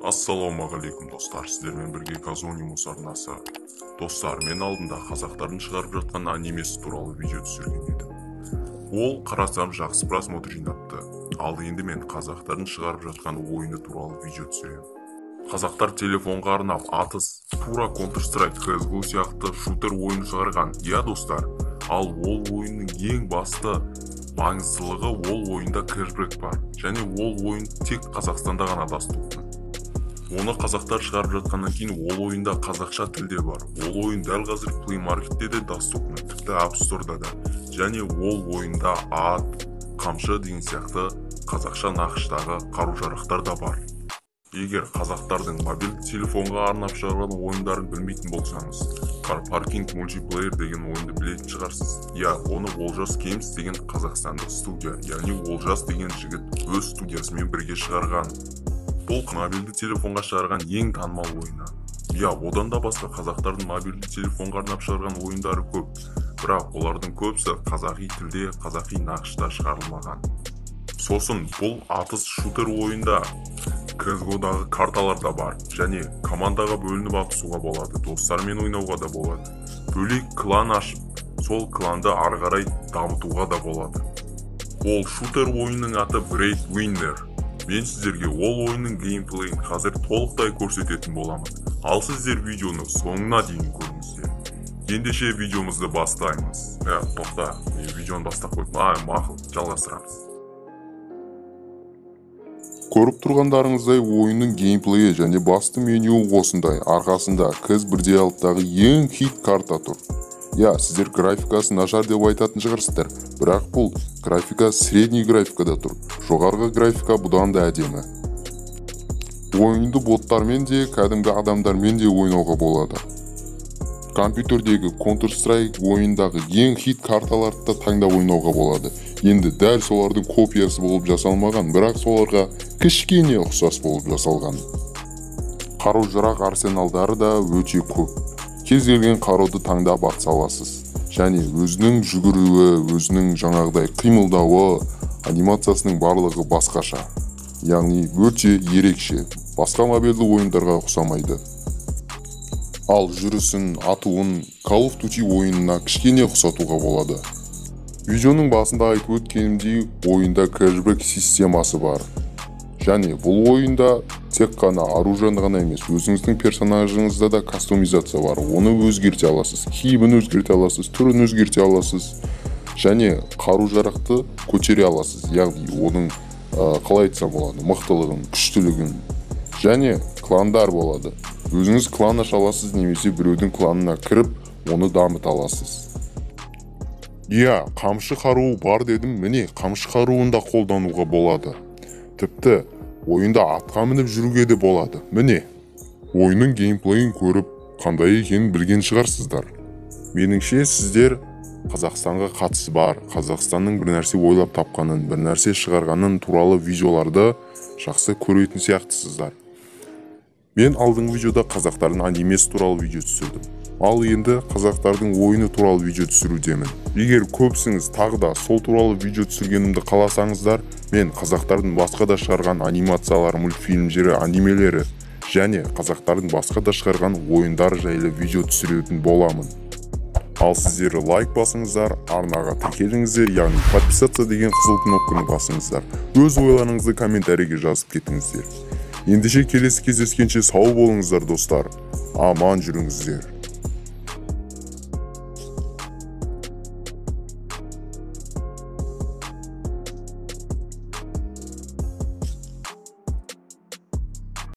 Ассалаумағалейкум достар, сіздермен бірге Казонимус арнасы. Достар, мен алдында қазақтардың шығарып жатқан анимесі туралы видео түсірген едім. Ол қарасам жақсы просмотр жинапты. Ал енді мен қазақтардың шығарып жатқан ойыны туралы видео түсіремін. Қазақтар телефонға арнап атыс, тура Counter-Strike, CSGO сияқты шутер ойын шығарған. Я достар, ал ол ойынның ең басты маңыздылығы ол ойында кэшбэк бар. Және ол ойын тек Қазақстанда ғана доступны. Оны қазақтар шығарып жатқаннан кейін ол ойында қазақша тілде бар. Ол ойын дәл қазір Play Market'те де доступны, тіпті App Store'да да. Және ол ойында ат, қамшы деген сияқты қазақша нақыштағы қару-жарақтар да бар. Егер қазақтардың мобильді телефонға арнап шығарған ойындарын білмейтін болсаңыз, Car Parking Multiplayer деген ойынды білетін шығарсыз. Я, оны Олжас Games деген қазақстандық студия, яғни Олжас деген жігіт өз студиясымен бірге шығарған. Бұл мобильді телефонға шығарған ең танымал ойыны. Я, одан да басқа қазақтардың мобильді телефонға арнап шығарған ойындары көп, бірақ олардың көбісі қазақи тілде, қазақи нақышта шығарылмаған. Сосын бұл атыс шутер ойында CSGO-дағы карталар да бар, және командаға бөлініп атысуға болады, достармен ойнауға да болады. Бөлек клан ашып, сол кланды ары қарай дамытуға да болады. Ол шутер ойынның аты Braid Winner. Мен сіздерге ол ойынның геймплейін қазір толықтай көрсететін боламын. Ал сіздер видеоны соңына дейін көріңіздер. Ендеше видеомызды бастаймыз. Тоқта, видеоны бастап қойдым. Мақұл, жалғастырамыз. Көріп тұрғандарыңыздай ойынның геймплейі және басты меню осындай. Арқасында CS:GO-дағы ең хит карта тұр. Я, сіздер графикасы нашар деп айтатын шығарсыздар, бірақ бұл графика средний графикада тұр. Жоғарғы графика бұдан да әдемі. Ойынды боттармен де, кәдімгі адамдармен де ойнауға болады. Компьютердегі Counter-Strike ойындағы ең хит карталарды да таңдап ойнауға болады. Енді дәл солардың копиясы болып жасалмаған, бірақ соларға кішкене ұқсас болып жасалған. Қару-жарақ арсеналдары да өте көп. Кез келген қаруды таңдап атса аласыз. Және өзінің жүгіруі, өзінің жаңағыдай қимылдауы, анимациясының барлығы басқаша. Яғни өте ерекше, басқа мобильді ойындарға ұқсамайды. Ал жүрісін, атуын Call of Duty ойынына кішкене ұқсатуға болады. Видеоның басында айтып өткенімдей, ойында кэшбэк системасы бар. Және бұл ойында тек қана оружиені ғана емес, өзіңіздің персонажыңызда да кастомизация бар. Оны өзгерте аласыз, киімін өзгерте аласыз, түрін өзгерте аласыз. Және қару-жарақты көтере аласыз. Яғни оның қалай айтсам болады, мықтылығын, күштілігін. Және кландар болады. Өзіңіз клан аша аласыз, немесе біреудің кланына кіріп, оны дамыта аласыз. Я, қамшы қаруы бар дедім, міне қамшы қаруын да қолдануға болады. Тіпті ойында атқа мініп жүруге де болады. Міне, ойынның геймплейін көріп, қандай екенін білген шығарсыздар. Меніңше сіздер Қазақстанға қатысы бар, Қазақстанның бір нәрсе ойлап тапқанын, бір нәрсе шығарғанын туралы видеоларды жақсы көретін сияқтысыздар. Мен алдыңғы видеода қазақтардың анимесі туралы видео түсірдім. Ал енді қазақтардың ойыны туралы видео түсірудемін. Егер көпсіңіз тағы да сол туралы видео түсіргенімді қаласаңыздар, мен қазақтардың басқа да шығарған анимациялар, мультфильмдері, анимелері және қазақтардың басқа да шығарған ойындар жайлы видео түсіретін боламын. Ал сіздер лайк басыңыздар, арнаға тіркеліңіздер, яғни подписаться деген қызыл кнопканы басыңыздар. Өз ойларыңызды комментарийге жазып кетіңіздер. Ендеше келесі кездескенше сау болыңыздар достар. Аман жүріңіздер.